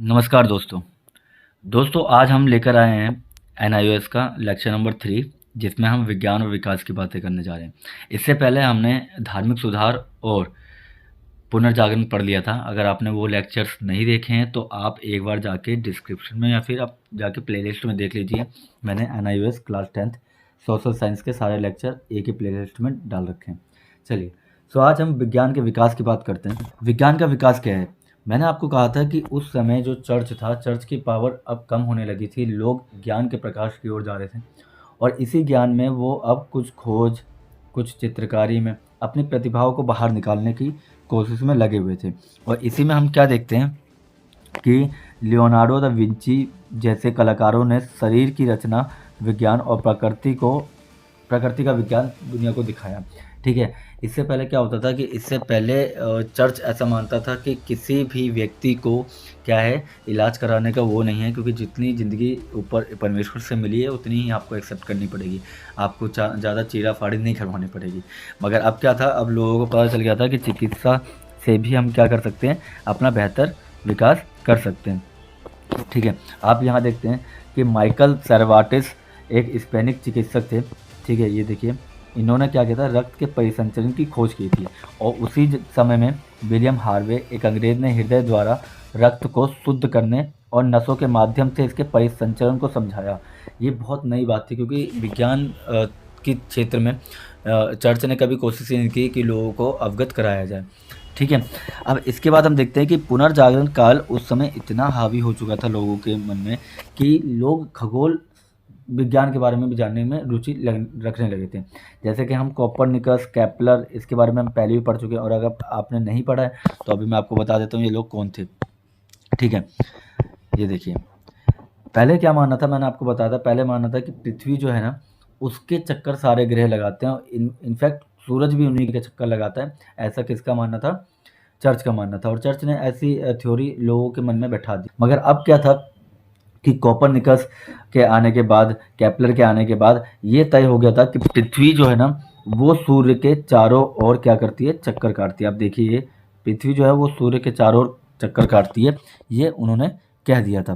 नमस्कार दोस्तों। आज हम लेकर आए हैं एनआईओएस का लेक्चर नंबर 3, जिसमें हम विज्ञान और विकास की बातें करने जा रहे हैं। इससे पहले हमने धार्मिक सुधार और पुनर्जागरण पढ़ लिया था। अगर आपने वो लेक्चर्स नहीं देखे हैं तो आप एक बार जाके डिस्क्रिप्शन में या फिर आप जाके प्लेलिस्ट में देख लीजिए। मैंने NIOS class 10th social science के सारे लेक्चर एक ही प्लेलिस्ट में डाल रखे हैं। चलिए, आज हम विज्ञान के विकास की बात करते हैं। विज्ञान का विकास क्या है? मैंने आपको कहा था कि उस समय जो चर्च था, चर्च की पावर अब कम होने लगी थी। लोग ज्ञान के प्रकाश की ओर जा रहे थे और इसी ज्ञान में वो अब कुछ खोज, कुछ चित्रकारी में अपनी प्रतिभाओं को बाहर निकालने की कोशिश में लगे हुए थे। और इसी में हम क्या देखते हैं कि लियोनार्डो दा विंची जैसे कलाकारों ने शरीर की रचना, विज्ञान और प्रकृति का विज्ञान दुनिया को दिखाया। ठीक है, इससे पहले क्या होता था कि इससे पहले चर्च ऐसा मानता था कि किसी भी व्यक्ति को क्या है, इलाज कराने का वो नहीं है, क्योंकि जितनी ज़िंदगी ऊपर परमेश्वर से मिली है उतनी ही आपको एक्सेप्ट करनी पड़ेगी। आपको ज़्यादा चीरा फाड़ी नहीं करवानी पड़ेगी। मगर अब क्या था, अब लोगों को पता चल गया था कि चिकित्सा से भी हम क्या कर सकते हैं, अपना बेहतर विकास कर सकते हैं। ठीक है, आप यहाँ देखते हैं कि माइकल सर्वाटिस एक स्पेनिश चिकित्सक थे। ठीक है, ये देखिए, इन्होंने क्या किया था, रक्त के परिसंचरण की खोज की थी। और उसी समय में विलियम हार्वे, एक अंग्रेज ने हृदय द्वारा रक्त को शुद्ध करने और नसों के माध्यम से इसके परिसंचरण को समझाया। ये बहुत नई बात थी, क्योंकि विज्ञान के क्षेत्र में चर्च ने कभी कोशिश नहीं की कि लोगों को अवगत कराया जाए। ठीक है, अब इसके बाद हम देखते हैं कि पुनर्जागरण काल उस समय इतना हावी हो चुका था लोगों के मन में कि लोग खगोल विज्ञान के बारे में भी जानने में रुचि रखने लगे थे। जैसे कि हम कोपरनिकस, केपलर, इसके बारे में हम पहले भी पढ़ चुके हैं, और अगर आपने नहीं पढ़ा है तो अभी मैं आपको बता देता हूँ ये लोग कौन थे। ठीक है, ये देखिए, पहले क्या मानना था, मैंने आपको बताया था, पहले मानना था कि पृथ्वी जो है ना, उसके चक्कर सारे ग्रह लगाते हैं, और इनफैक्ट सूरज भी उन्हीं के चक्कर लगाता है। ऐसा किसका मानना था? चर्च का मानना था। और चर्च ने ऐसी थ्योरी लोगों के मन में बैठा दी। मगर अब क्या था कि कोपरनिकस के आने के बाद, केपलर के आने के बाद ये तय हो गया था कि पृथ्वी जो है ना, वो सूर्य के चारों ओर क्या करती है, चक्कर काटती है। आप देखिए, ये पृथ्वी जो है वो सूर्य के चारों ओर चक्कर काटती है, ये उन्होंने कह दिया था।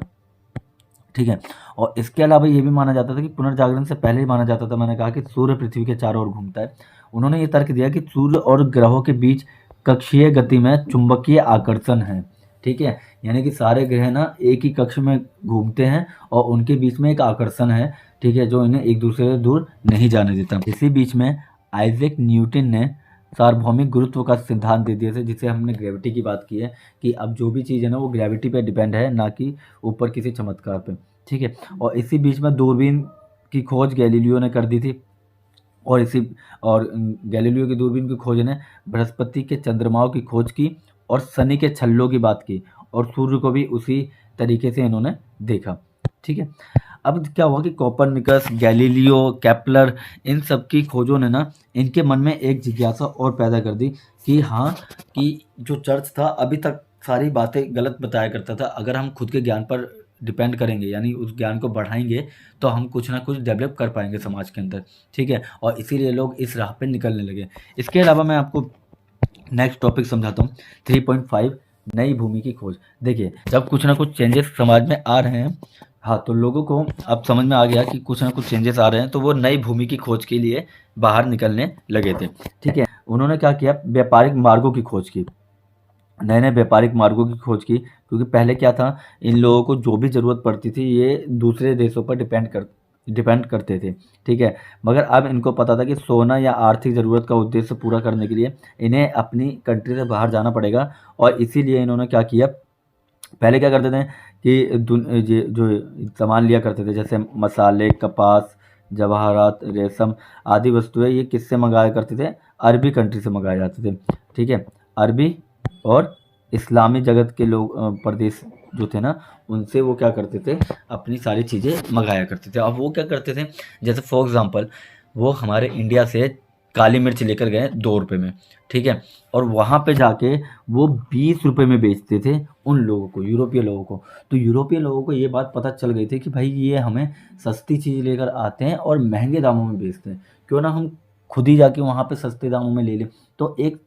ठीक है, और इसके अलावा ये भी माना जाता था कि पुनर्जागरण से पहले ही माना जाता था, मैंने कहा कि सूर्य पृथ्वी के चारों ओर घूमता है। उन्होंने ये तर्क दिया कि सूर्य और ग्रहों के बीच कक्षीय गति में चुंबकीय आकर्षण है। ठीक है, यानी कि सारे ग्रह ना एक ही कक्ष में घूमते हैं और उनके बीच में एक आकर्षण है। ठीक है, जो इन्हें एक दूसरे से दूर नहीं जाने देता। इसी बीच में आइजैक न्यूटन ने सार्वभौमिक गुरुत्व का सिद्धांत दे दिया था, जिसे हमने ग्रेविटी की बात की है, कि अब जो भी चीज़ है ना वो ग्रेविटी पे डिपेंड है, ना कि ऊपर किसी चमत्कार पे। ठीक है, और इसी बीच में दूरबीन की खोज गैलीलियो ने कर दी थी। और गैलीलियो की दूरबीन की खोज ने बृहस्पति के चंद्रमाओं की खोज की और शनि के छल्लों की बात की, और सूर्य को भी उसी तरीके से इन्होंने देखा। ठीक है, अब क्या हुआ कि कोपरनिकस, गैलीलियो, केपलर, इन सब की खोजों ने ना इनके मन में एक जिज्ञासा और पैदा कर दी कि हाँ, कि जो चर्च था अभी तक सारी बातें गलत बताया करता था। अगर हम खुद के ज्ञान पर डिपेंड करेंगे, यानी उस ज्ञान को बढ़ाएंगे, तो हम कुछ ना कुछ डेवलप कर पाएंगे समाज के अंदर। ठीक है, और इसीलिए लोग इस राह पे निकलने लगे। इसके अलावा मैं आपको नेक्स्ट टॉपिक समझाता हूँ, 3.5, नई भूमि की खोज। देखिए, जब कुछ ना कुछ चेंजेस समाज में आ रहे हैं, हाँ, तो लोगों को अब समझ में आ गया कि कुछ ना कुछ चेंजेस आ रहे हैं, तो वो नई भूमि की खोज के लिए बाहर निकलने लगे थे। ठीक है, उन्होंने क्या किया, व्यापारिक मार्गों की खोज की, नए नए व्यापारिक मार्गों की खोज की। क्योंकि पहले क्या था, इन लोगों को जो भी ज़रूरत पड़ती थी ये दूसरे देशों पर डिपेंड करते थे। ठीक है, मगर अब इनको पता था कि सोना या आर्थिक ज़रूरत का उद्देश्य पूरा करने के लिए इन्हें अपनी कंट्री से बाहर जाना पड़ेगा। और इसीलिए इन्होंने क्या किया, पहले क्या करते थे कि जो सामान लिया करते थे, जैसे मसाले, कपास, जवाहरात, रेशम आदि वस्तुएं, ये किससे मंगाया करते थे? अरबी कंट्री से मंगाए जाते थे। ठीक है, अरबी और इस्लामी जगत के लोग, प्रदेश जो थे ना, उनसे वो क्या करते थे, अपनी सारी चीज़ें मंगाया करते थे। अब वो क्या करते थे, जैसे फॉर एग्ज़ाम्पल वो हमारे इंडिया से काली मिर्च लेकर गए 2 रुपये में। ठीक है, और वहाँ पे जाके वो 20 रुपये में बेचते थे उन लोगों को, यूरोपीय लोगों को। तो यूरोपीय लोगों को ये बात पता चल गई थी कि भाई ये हमें सस्ती चीज़ लेकर आते हैं और महंगे दामों में बेचते हैं, क्यों ना हम खुद ही जाके वहाँ पे सस्ते दामों में ले लें। तो एक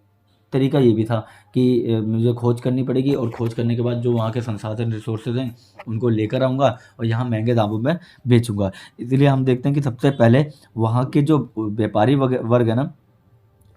तरीका ये भी था कि मुझे खोज करनी पड़ेगी और खोज करने के बाद जो वहाँ के संसाधन रिसोर्सेज हैं उनको लेकर आऊँगा और यहाँ महंगे दामों में बेचूँगा। इसीलिए हम देखते हैं कि सबसे पहले वहाँ के जो व्यापारी वर्ग है ना,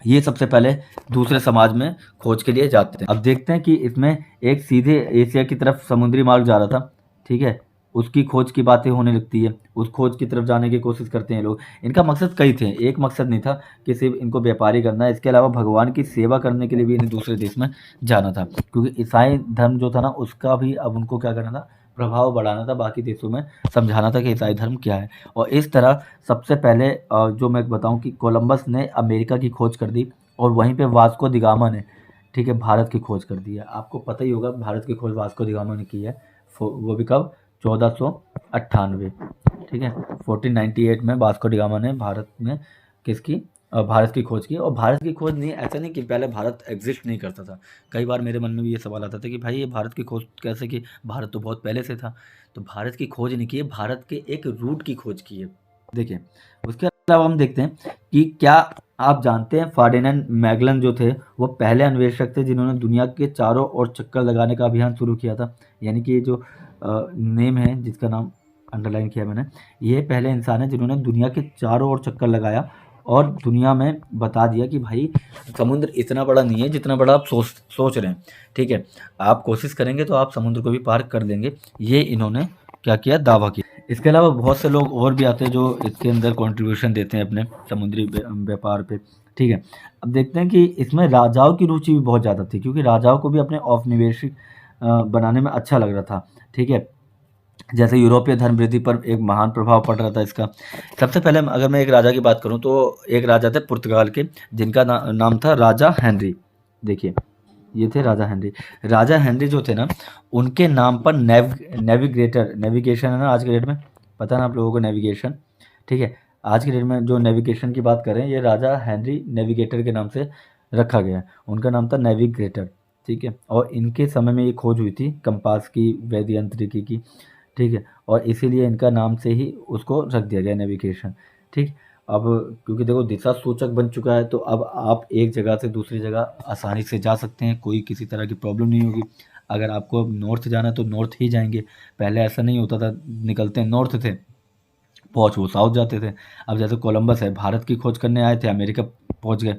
ये सबसे पहले दूसरे समाज में खोज के लिए जाते हैं। अब देखते हैं कि इसमें एक सीधे एशिया की तरफ समुद्री मार्ग जा रहा था, ठीक है, उसकी खोज की बातें होने लगती है। उस खोज की तरफ जाने की कोशिश करते हैं लोग। इनका मकसद कई थे, एक मकसद नहीं था कि सिर्फ इनको व्यापारी करना है। इसके अलावा भगवान की सेवा करने के लिए भी इन्हें दूसरे देश में जाना था, क्योंकि ईसाई धर्म जो था ना, उसका भी अब उनको क्या करना था, प्रभाव बढ़ाना था, बाकी देशों में समझाना था कि ईसाई धर्म क्या है। और इस तरह सबसे पहले जो मैं बताऊं कि कोलंबस ने अमेरिका की खोज कर दी और वहीं पे वास्को द गामा ने, ठीक है, भारत की खोज कर दी है। आपको पता ही होगा भारत की खोज वास्को द गामा ने की है, वो भी कब, 1498, ठीक है, 1498 में वास्को ड गामा ने भारत में किसकी, भारत की खोज की। और भारत की खोज नहीं, ऐसा नहीं कि पहले भारत एग्जिस्ट नहीं करता था। कई बार मेरे मन में भी ये सवाल आता था कि भाई ये भारत की खोज कैसे की, भारत तो बहुत पहले से था। तो भारत की खोज नहीं की है, भारत के एक रूट की खोज की है। देखिए, उसके अलावा हम देखते हैं कि क्या आप जानते हैं फर्डिनेंड मैगलन जो थे वो पहले अन्वेषक थे जिन्होंने दुनिया के चारों ओर चक्कर लगाने का अभियान शुरू किया था। यानी कि ये जो नेम है जिसका नाम अंडरलाइन किया मैंने, ये पहले इंसान है जिन्होंने दुनिया के चारों ओर चक्कर लगाया और दुनिया में बता दिया कि भाई समुद्र इतना बड़ा नहीं है जितना बड़ा आप सोच रहे हैं, ठीक है, आप कोशिश करेंगे तो आप समुद्र को भी पार कर देंगे। ये इन्होंने क्या किया, दावा किया। इसके अलावा बहुत से लोग और भी आते हैं जो इसके अंदर कंट्रीब्यूशन देते हैं अपने समुद्री व्यापार पे, ठीक है। अब देखते हैं कि इसमें राजाओं की रुचि भी बहुत ज़्यादा थी, क्योंकि राजाओं को भी अपने औपनिवेशिक बनाने में अच्छा लग रहा था, ठीक है। जैसे यूरोपीय धर्म वृद्धि पर एक महान प्रभाव पड़ रहा था इसका। सबसे पहले अगर मैं एक राजा की बात करूं तो एक राजा थे पुर्तगाल के, जिनका नाम था राजा हेनरी। देखिए, ये थे राजा हेनरी। राजा हेनरी जो थे ना, उनके नाम पर नेविगेशन है ना आज के डेट में, पता है ना आप लोगों को नेविगेशन, ठीक है, आज के डेट में जो नेविगेशन की बात करें, ये राजा हेनरी नेविगेटर के नाम से रखा गया है। उनका नाम था नेविगेटर, ठीक है। और इनके समय में ये खोज हुई थी कंपास की, वैद्य यांत्रिकी की, ठीक है, और इसीलिए इनका नाम से ही उसको रख दिया गया नेविगेशन, ठीक। अब क्योंकि देखो दिशा सूचक बन चुका है, तो अब आप एक जगह से दूसरी जगह आसानी से जा सकते हैं, कोई किसी तरह की प्रॉब्लम नहीं होगी। अगर आपको नॉर्थ जाना है तो नॉर्थ ही जाएंगे, पहले ऐसा नहीं होता था, निकलते नॉर्थ थे, पहुँच वो साउथ जाते थे। अब जैसे कोलंबस है, भारत की खोज करने आए थे, अमेरिका पहुँच गए।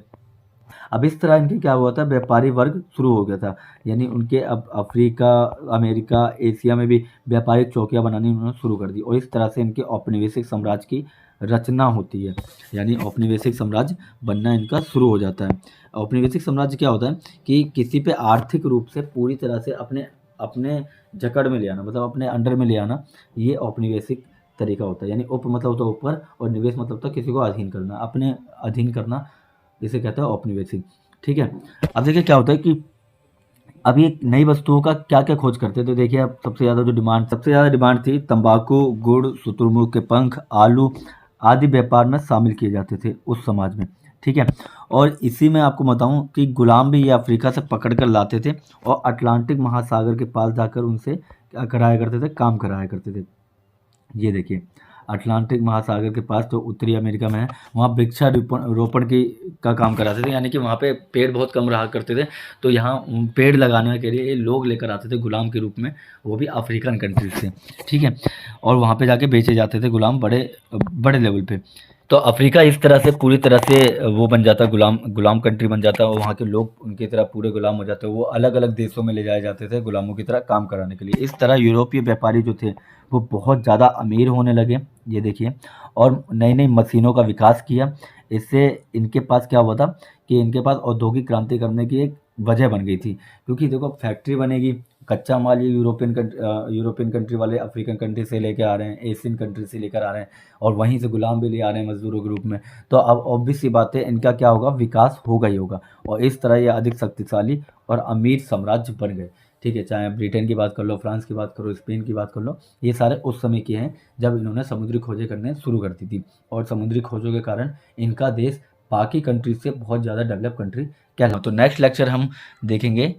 अब इस तरह इनके क्या हुआ था, व्यापारी वर्ग शुरू हो गया था। यानी उनके अब अफ्रीका, अमेरिका, एशिया में भी व्यापारिक चौकियां बनानी उन्होंने शुरू कर दी और इस तरह से इनके औपनिवेशिक साम्राज्य की रचना होती है। यानी औपनिवेशिक साम्राज्य बनना इनका शुरू हो जाता है। औपनिवेशिक साम्राज्य क्या होता है कि किसी पे आर्थिक रूप से पूरी तरह से अपने अपने जकड़ में ले आना, मतलब अपने अंडर में ले आना, ये औपनिवेशिक तरीका होता है। यानी उप मतलब होता है ऊपर और निवेश मतलब होता है किसी को अधीन करना, अपने अधीन करना, इसे कहते हैं औपनिवेशिक, ठीक है। अब देखिए क्या होता है कि अब ये नई वस्तुओं का क्या क्या खोज करते थे। देखिए अब सबसे ज़्यादा डिमांड थी तंबाकू, गुड़, शुतुरमुर्ग के पंख, आलू आदि व्यापार में शामिल किए जाते थे उस समाज में, ठीक है। और इसी में आपको बताऊं कि गुलाम भी ये अफ्रीका से पकड़ कर लाते थे और अटलांटिक महासागर के पास जाकर उनसे क्या कराया करते थे, काम कराया करते थे। ये देखिए अटलांटिक महासागर के पास जो उत्तरी अमेरिका में है, वहाँ वृक्षारोपण की का काम कराते थे। यानी कि वहाँ पे पेड़ बहुत कम रहा करते थे, तो यहाँ पेड़ लगाने के लिए लोग लेकर आते थे गुलाम के रूप में, वो भी अफ्रीकन कंट्री से, ठीक है। और वहाँ पे जाके बेचे जाते थे गुलाम बड़े बड़े लेवल पे। तो अफ्रीका इस तरह से पूरी तरह से वो बन जाता, गुलाम कंट्री बन जाता और वहाँ के लोग उनकी तरह पूरे गुलाम हो जाते। वो अलग अलग देशों में ले जाए जाते थे गुलामों की तरह काम कराने के लिए। इस तरह यूरोपीय व्यापारी जो थे वो बहुत ज़्यादा अमीर होने लगे, ये देखिए, और नई नई मशीनों का विकास किया। इससे इनके पास क्या हुआ था कि इनके पास औद्योगिक क्रांति करने की एक वजह बन गई थी, क्योंकि देखो फैक्ट्री बनेगी, कच्चा माल ये यूरोपियन कंट्री वाले अफ्रीकन कंट्री से लेकर आ रहे हैं, एशियन कंट्री से लेकर आ रहे हैं, और वहीं से गुलाम भी ले आ रहे हैं मजदूरों के रूप में। तो अब ऑब्वियस सी बात है इनका क्या होगा, विकास होगा ही होगा, और इस तरह ये अधिक शक्तिशाली और अमीर साम्राज्य बन गए, ठीक है। चाहे ब्रिटेन की बात कर लो, फ्रांस की बात करो, स्पेन की बात कर लो, ये सारे उस समय के हैं जब इन्होंने समुद्री खोजें करने शुरू कर दी थी। और समुद्री खोजों के कारण इनका देश बाकी कंट्री से बहुत ज़्यादा डेवलप कंट्री कहलाता। तो नेक्स्ट लेक्चर हम देखेंगे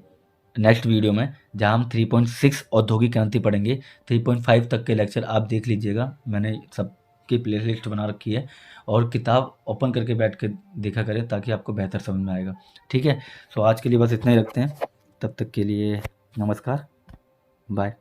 नेक्स्ट वीडियो में, जहां हम 3.6 औद्योगिक क्रांति पढ़ेंगे। 3.5 तक के लेक्चर आप देख लीजिएगा, मैंने सब की प्लेलिस्ट बना रखी है, और किताब ओपन करके बैठ के देखा करें ताकि आपको बेहतर समझ में आएगा। ठीक है, सो आज के लिए बस इतना ही रखते हैं। तब तक के लिए नमस्कार, बाय।